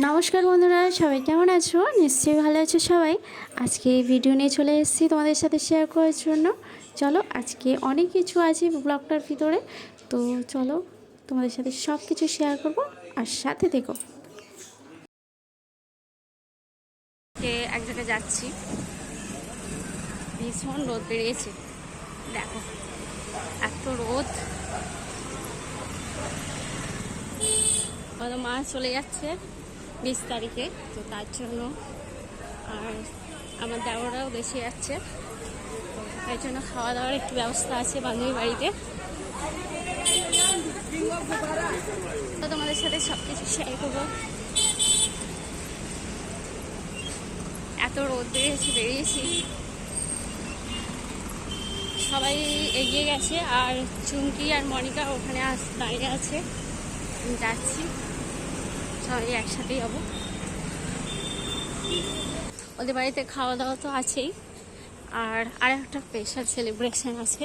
নমস্কার বন্ধুরা, সবাই কেমন আছো? নিশ্চয়ই ভালো আছো সবাই। আজকে ভিডিও নিয়ে চলে এসেছি তোমাদের সাথে শেয়ার করার জন্য। চলো, আজকে অনেক কিছু আছে ব্লগটার ভিতরে, তো চলো তোমাদের সাথে সব কিছু শেয়ার করব, আর সাথে দেখো। এক জায়গায় যাচ্ছি, ভীষণ রোদ বেরিয়েছে, দেখো এত রোদ। মা চলে যাচ্ছে 20 তারিখে, তো তার জন্য আর আমার দেওয়ারাও দেশে যাচ্ছে, তার জন্য খাওয়া দাওয়ার একটু ব্যবস্থা আছে বান্ধবী বাড়িতে। তো তোমাদের সাথে সব কিছু শেয়ার করবো। এত রোদ বেরিয়েছি, সবাই এগিয়ে গেছে, আর চুমকি আর মনিকা ওখানে দাঁড়িয়ে আছে। আমি যাচ্ছি, সবাই একসাথেই যাবো। ওদের বাড়িতে খাওয়া দাওয়া তো আছেই, আর একটা স্পেশাল সেলিব্রেশন আছে,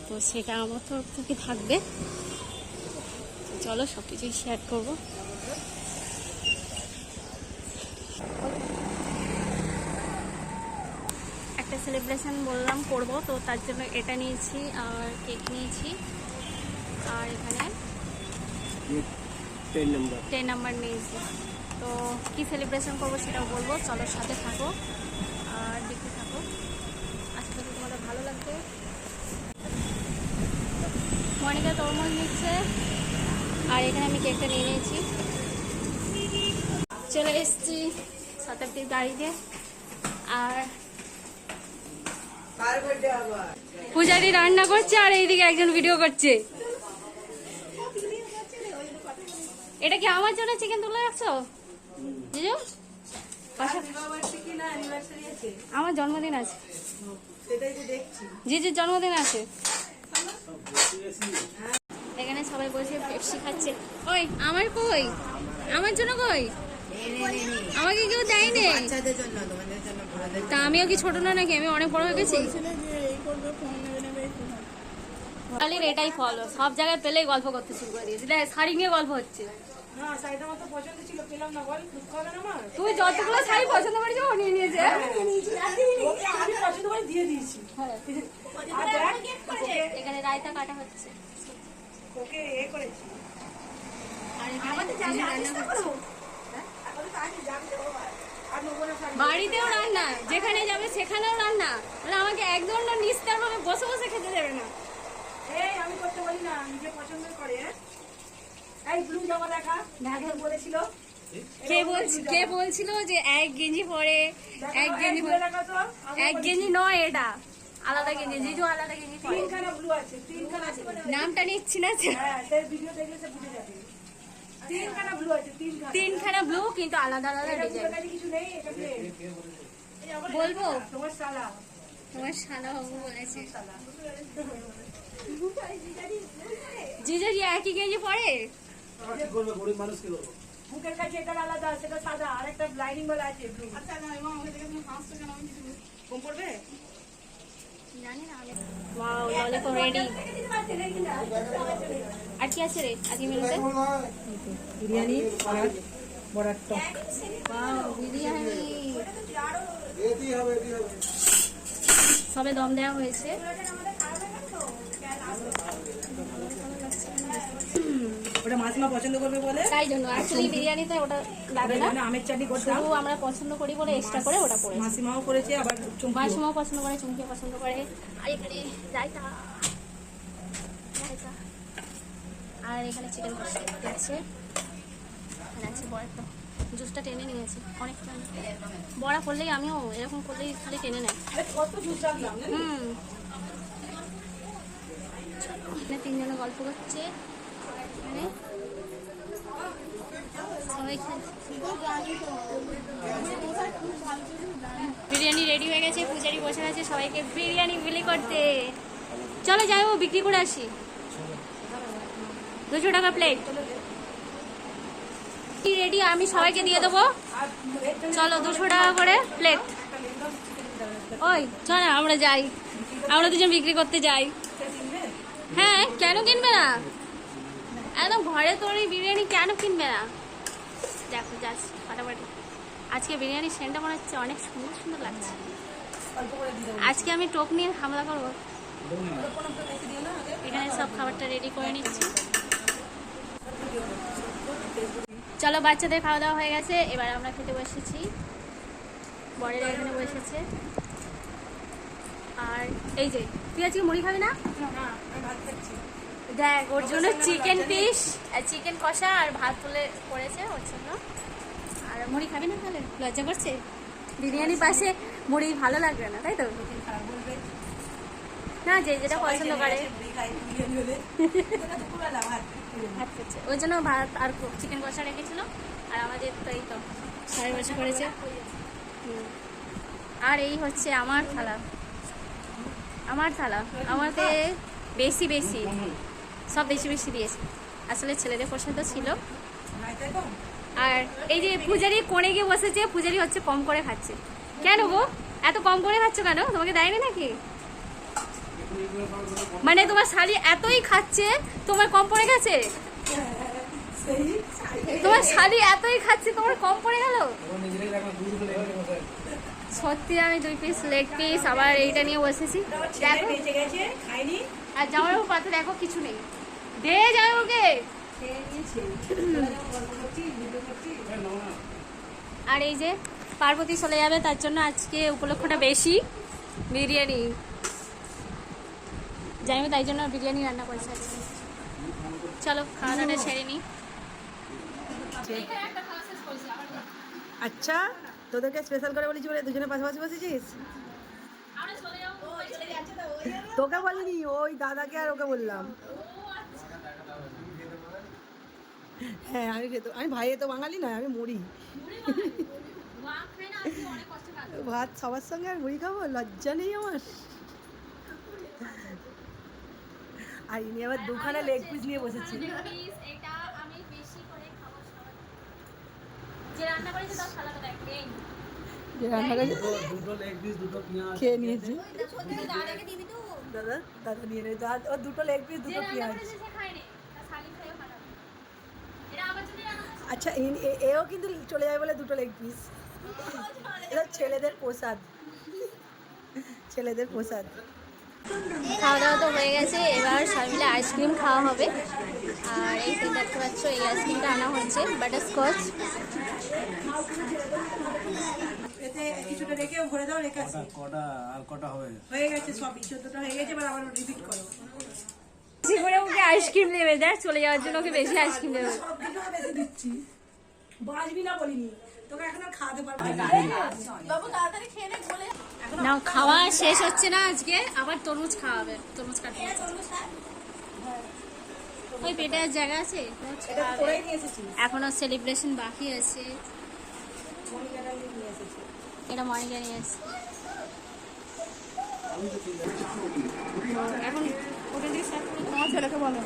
তো সেটা আমার তরফ থেকে থাকবে। চলো সব কিছুই শেয়ার করবো। একটা সেলিব্রেশন বললাম করবো, তো তার জন্য এটা নিয়েছি আর কেক নিয়েছি, আর এখানে 10 নাম্বার নিয়েছি। তো কি সেলিব্রেশন করবো সেটাও বলবো, চলো সাথে থাকো আর দেখতে থাকো, আশা করি তোমাদের ভালো লাগবে। মনিকা তরমুজ নিচ্ছে, আর এখানে আমি কেকটা নিয়ে নিয়েছি। চলে এসেছি শতাব্দীর গাড়িতে, আর পূজারি রান্না করছে আর এইদিকে একজন ভিডিও করছে। এটা কি আমার জন্য চিকেন তুলে রাখছো জিজু? আমার জন্মদিন আছে, জিজুর জন্মদিন আছে। এখানে সবাই বসে পেপসি খাচ্ছে। ওই আমার কই, আমার জন্য কই? আমাকে কেউ দেয়নি। তা আমিও কি ছোট না নাকি? আমি অনেক বড় হয়ে গেছি। এটাই ফল, সব জায়গায় পেলেই গল্প করতে শুরু করে দিয়েছি। দেখ, শাড়ি নিয়ে গল্প হচ্ছে। তুই যতগুলো শাড়ি পছন্দ করেছি ও নিয়ে নিয়েছে। এখানে রায়তা কাটা হচ্ছে, বাড়িতেও রান্না, যেখানে যাবে সেখানেও রান্না। মানে আমাকে একদম না নিস্তার ভাবে বসে বসে খেতে দেবে না। আমি করতে বলি না, নিজে পছন্দ করে। এই ব্লু জামা দেখা বলেছিল, কে বলছিল যে এক গেঞ্জি পরে, এক গেঞ্জি নয়, এটা আলাদা গেঞ্জি। জিজু আলাদা গেঞ্জি পরে, নামটা নিচ্ছি না, তিনখানা ব্লু কিন্তু আলাদা আলাদা ডিজাইন। বলবো তোমার শালা বাবু বলেছে। জিজু কি একই গেঞ্জি পরে? বুকের কাছে এটা আলাদা, সেটা সাদা, আর একটা লাইনিং বলা আছে ব্লু। আচ্ছা না মা, ওকে দেখে তুমি হাসছো কেন? আমি কিছু কম পড়বে জানি না। Wow, lollipop ready. আর কি আছে রে আজকে মেনুতে? বিরিয়ানি আর বড়ার টক। ওয়াও, বিরিয়ানি সবে দম দেওয়া হয়েছে। ওটা মাসিমা পছন্দ করবে বলে, তাই জন্য অ্যাকচুয়ালি বিরিয়ানিতে ওটা লাগে না, আমের চাটনি করতাম, শুধু আমরা পছন্দ করি বলে এক্সট্রা করে ওটা করেছি। মাসিমাও করেছে, আবার মাসিমাও পছন্দ করে, চুমকিও পছন্দ করে। আর এখানে রায়তা, আর এখানে চিকেন কষা আছে, এখানে আছে বড়া। জুসটা টেনে নিয়েছি অনেকটা, বড়া করলেই আমিও এরকম করলেই খালি টেনে নেয়। তিনজনে গল্প করছে, বিরিয়ানি রেডি হয়ে গেছে, পূজারি বসে আছে সবাইকে বিরিয়ানি বিলি করতে। চলো যাই, ও বিক্রি করে আসি। 200 টাকা প্লেট রেডি, আমি সবাইকে দিয়ে দেবো। চলো 200 টাকা করে প্লেট। ওই চল আমরা যাই, আমরা দুজন বিক্রি করতে যাই। হ্যাঁ, কেন কিনবে না? একদম ঘরে তৈরি বিরিয়ানি কেন কিনবে না? দেখো জাস্ট ফাটাফাটি। আজকে বিরিয়ানির সেন্টটা মনে হচ্ছে অনেক সুন্দর সুন্দর লাগছে। আজকে আমি টোপ নিয়ে হামলা করবো। এখানে সব খাবারটা রেডি করে নিচ্ছি। চলো, বাচ্চাদের খাওয়া দাওয়া হয়ে গেছে, এবার আমরা খেতে বসেছি। বরেরা এখানে বসেছে। আর এই যে তুই আজকে মুড়ি খাবি না? দেখ, ওর জন্য চিকেন পিস, চিকেন কষা আর ভাত তুলে করেছে ওর জন্য। আর মুড়ি খাবি না? তাহলে লজ্জা করছে। বিরিয়ানির পাশে মুড়ি ভালো লাগবে না, তাই তো? না, যে যেটা পছন্দ করে। আচ্ছা, ওই জন্য ভাত আর চিকেন কষা রেখেছিল। আর আমাদের তো এই তো সাড়ে বসে করেছে। আর এই হচ্ছে আমার থালা। আমাকে বেশি সব বেশি দিয়েছে। আসলে ছেলেদের পছন্দ ছিল। আর এই যে পূজারি কোণে গিয়ে বসেছে, পূজারি হচ্ছে কম করে খাচ্ছে। কেন গো, এত কম করে খাচ্ছ কেন? তোমাকে দেয়নি নাকি? মানে তোমার শাড়ি এতই খাচ্ছে, তোমার কম পড়ে গেছে? তোমার শাড়ি এতই খাচ্ছে, তোমার কম পড়ে গেল? সত্যি আমি 2 পিস লেগ পিস আবার এইটা নিয়ে বসেছি। দেখো, আর জামাইবাবু পাতে দেখো কিছু নেই। দে জামাইবাবুকে। আর এই যে পার্বতী চলে যাবে, তার জন্য আজকে উপলক্ষটা বেশি। বিরিয়ানি জানিবে, তাই জন্য বিরিয়ানি রান্না করেছে আজকে। চলো খাওয়া দাওয়াটা সেরে নিই। আচ্ছা, তোদেরকে স্পেশাল করে বলেছি বলে দুজনে পাশাপাশি বসেছিস? তোকে বলিনি, ওই দাদাকে আর ওকে বললাম। হ্যাঁ, আমি ভাইয়ে তো বাঙালি নয়, আমি মুড়ি ভাত সবার সঙ্গে আর মুড়ি খাবো, লজ্জা নেই আমার? আর ইনি আবার 2খানা লেগ পিস নিয়ে বসেছি। খেয়ে নিয়েছি। দাদা নিয়ে নেই, ওর 2টো লেগ পিস, 2টো পেঁয়াজ। আচ্ছা, এও কিন্তু চলে যাবে বলে 2টো লেগ পিস। এটা ছেলেদের প্রসাদ। খাওয়া দাওয়া তো হয়ে গেছে, এবার সবাই মিলে আইসক্রিম খাওয়া হবে। আর এই তো দেখতে পাচ্ছ, এই আইসক্রিমটা আনা হচ্ছে বাটারস্কচ। কিছুটা রেখে ভরে দাও, রেখে আসি। কটা হয়ে গেছে, সবই 14টা হয়ে গেছে, এবার আবার রিপিট করো। জীবনে ওকে আইসক্রিম নেবে, দেখ চলে যাওয়ার জন্য ওকে বেশি আইসক্রিম নেবে। বেশি দিচ্ছি, বাজবি না বলিনি তোকে, এখন আর খাওয়াতে পারবো না। খাওয়া শেষ হচ্ছে না আজকে, আবার তরমুজ খাওয়াবে। তরমুজ কাটবে, ওই পেটে আর জায়গা আছে। এখনো সেলিব্রেশন বাকি আছে। এটা মনিকা নিয়ে এসেছে। এখন ওটা দিয়ে স্টার্ট করে তোমার ছেলেকে বলো।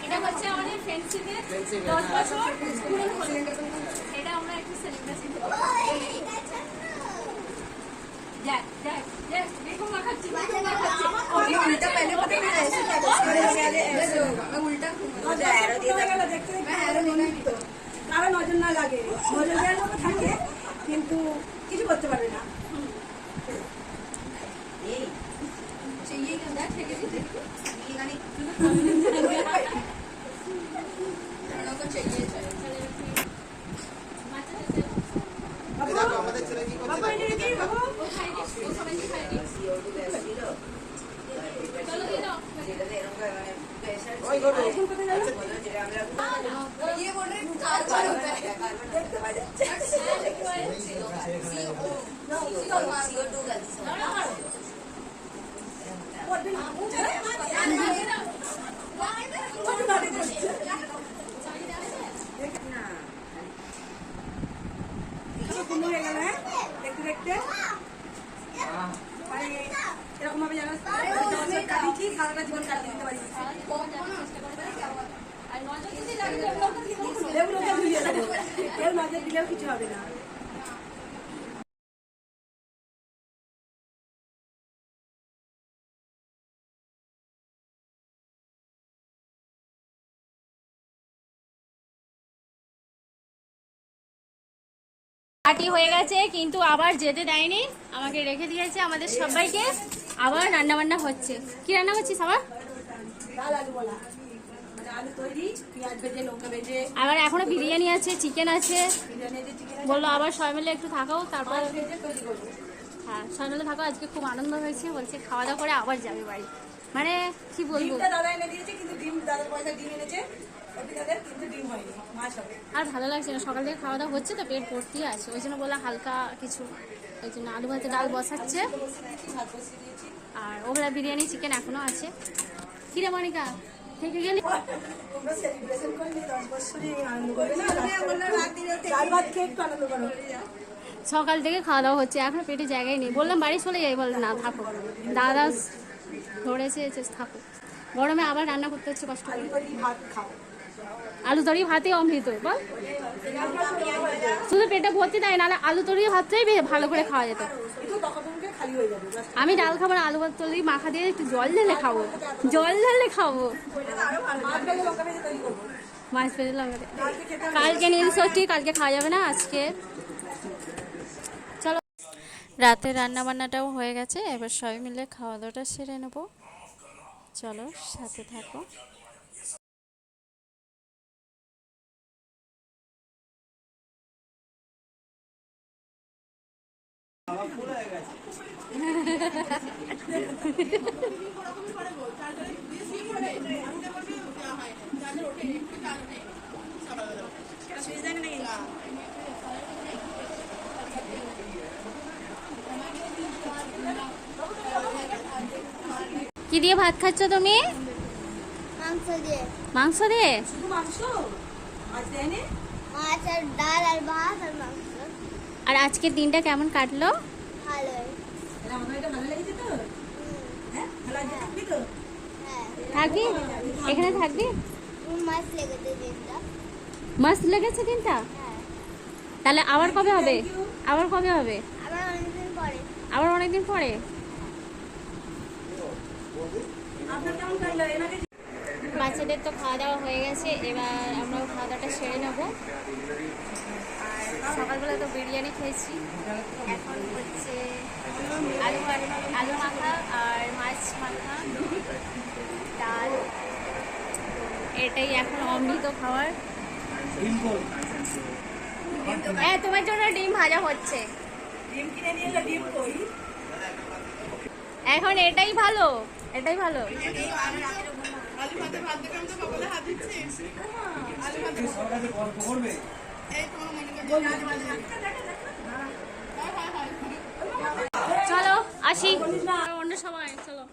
এটা হচ্ছে আমাদের ফ্রেন্ডশিপের 10 বছর স্কুলের হলো। এটা আমরা একটু সেলিব্রেশন করব। যাক দেখো মাখাচ্ছি। আমি উল্টা पहले पता नहीं ऐसे क्या मैं उल्टा एरो दिया था, देखते मैं एरो नहीं तो কারো নজর না লাগে, নজর দেওয়ার মতো থাকে কিন্তু কিছু করতে পারবে না। এই चाहिए क्या देख থেকে দিতে ये गाड़ी को चाहिए বাবা আমাদের ছেলে কি করছে? বাবা এটা কি বাবা ও খাই ও সবাই খাই চলো দিয়ে দাও যেটা এরকম মানে প্রেসার ওই গো এখন কোথায় গেল যেটা আমরা ये बोल रहे कारबन होता है देखते पाए যাচ্ছে CO2 गलती से কুমড়ো হয়ে গেল, হ্যাঁ দেখতে দেখতে মানে এরকম ভাবে জানো কাটিয়েছি, সারাটা জীবন কাটিয়ে দিতে পারি। লেবুটাকে ধুয়ে দেবো, কেউ নজর দিলেও কিছু হবে না। পার্টি হয়ে গেছে কিন্তু আবার যেতে দেয়নি, আমাকে রেখে দিয়েছে আমাদের সবাইকে। আবার রান্না বান্না হচ্ছে। কি রান্না করছিস আবার? ডাল আলু বলা, মানে আলু তৈরি, পেঁয়াজ ভেজে, লঙ্কা ভেজে। আবার এখনো বিরিয়ানি আছে, চিকেন আছে। বিরিয়ানি যে চিকেন বললো আবার সবাই মিলে একটু থাকাও, তারপর ভেজে তৈরি করবো। হ্যাঁ সবাই মিলে থাকো। আজকে খুব আনন্দ হয়েছে, বলছে খাওয়া দাওয়া করে আবার যাবে বাড়ি। মানে কি বলবো, ডিমটা দাদা এনে দিয়েছে, কিন্তু ডিম দাদার পয়সা ডিম এনেছে অভিদাদের, কিন্তু ডিম হয়নি, মাছ হবে। আর ভালো লাগছে না, সকাল থেকে খাওয়া দাওয়া হচ্ছে তো পেট ভর্তি আছে, ওই জন্য বললাম হালকা কিছু। ওই জন্য আলু ভাতে ডাল বসাচ্ছে, ভাত বসিয়ে দিয়েছি। আর ওগুলা বিরিয়ানি চিকেন এখনো আছে। কিরে মনিকা থেকে গেলি? তোমরা সেলিব্রেশন করলে 10 বছরে আনন্দ করবে না, ডাল ভাত খেয়ে একটু আনন্দ করো। সকাল থেকে খাওয়া দাওয়া হচ্ছে, এখন পেটে জায়গায় নেই। বললাম বাড়ি চলে যাই, বললে না থাকো, দাদা ধরেছে থাকো। গরমে আবার রান্না করতে হচ্ছে কষ্ট করে। ভাত খাও, আলু তরি ভাতে অমৃত বল। শুধু পেটে ভর্তি দেয়, নাহলে আলু তরি ভাতটাই ভালো করে খাওয়া যেত। একটু তখন খালি হয়ে যাবে। আমি ডাল খাবো না, আলু তরি মাখা দিয়ে একটু জল ঢেলে খাবো, জল ঢেলে খাবো। মাছ ভেজে লঙ্কা ভেজে তৈরি করবো। মাছ পেরে লঙ্কা দিয়ে। কালকে নীল ষষ্ঠী, কালকে খাওয়া যাবে না আজকে। চলো, রাতে রান্না বান্নাটাও হয়ে গেছে, এবার সবাই মিলে খাওয়া দাওয়াটা সেরে নেবো। চলো সাথে থাকো। কি দিয়ে ভাত খাচ্ছ তুমি? মাংস দিয়ে। মাংস দিয়ে? শুধু মাংস, মাছ দেয়নি? মাছ আর ডাল আর ভাত আর মাংস। আর আজকের দিনটা কেমন কাটলো? ভালোই। আমার এটা ভালো লেগেছে তো? হ্যাঁ ভালো লাগছে, থাকবি তো? হ্যাঁ, থাকবি? এখানে থাকবি? মাছ লেগেছে দিনটা। মস্ত লেগেছে দিনটা? হ্যাঁ, তাহলে আবার কবে হবে? আবার কবে হবে? আবার অনেকদিন পরে। আবার অনেকদিন পরে? আপনার কেমন লাগলো এনাকে? বাচ্চাদের তো খাওয়া দাওয়া হয়ে গেছে, এবার আমরাও খাওয়া দাওয়াটা সেরে নেবো। আর সকালবেলা তো বিরিয়ানি খেয়েছি, এখন হচ্ছে আলু মাখা আর মাছ মাখা, ডাল। এটাই এখন অমৃত খাওয়ার। হ্যাঁ, তোমার জন্য ডিম ভাজা হচ্ছে ডিম কিনে নিয়ে এলে, ডিম কই? এখন। এটাই ভালো, এটাই ভালো। চলো আসি অন্য সময়, চলো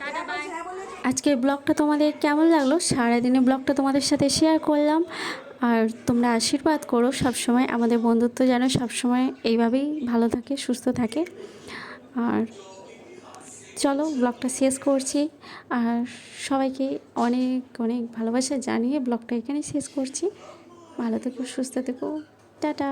টাটা বাই। আজকের ব্লগটা তোমাদের কেমন লাগলো? সারাদিনের ব্লগটা তোমাদের সাথে শেয়ার করলাম। আর তোমরা আশীর্বাদ করো সবসময়, আমাদের বন্ধুত্ব যেন সবসময় এইভাবেই ভালো থাকে, সুস্থ থাকে। আর চলো ব্লগটা শেষ করছি, আর সবাইকে অনেক অনেক ভালোবাসা জানিয়ে ব্লগটা এখানে শেষ করছি। ভালো থেকো, সুস্থ থেকো, টাটা।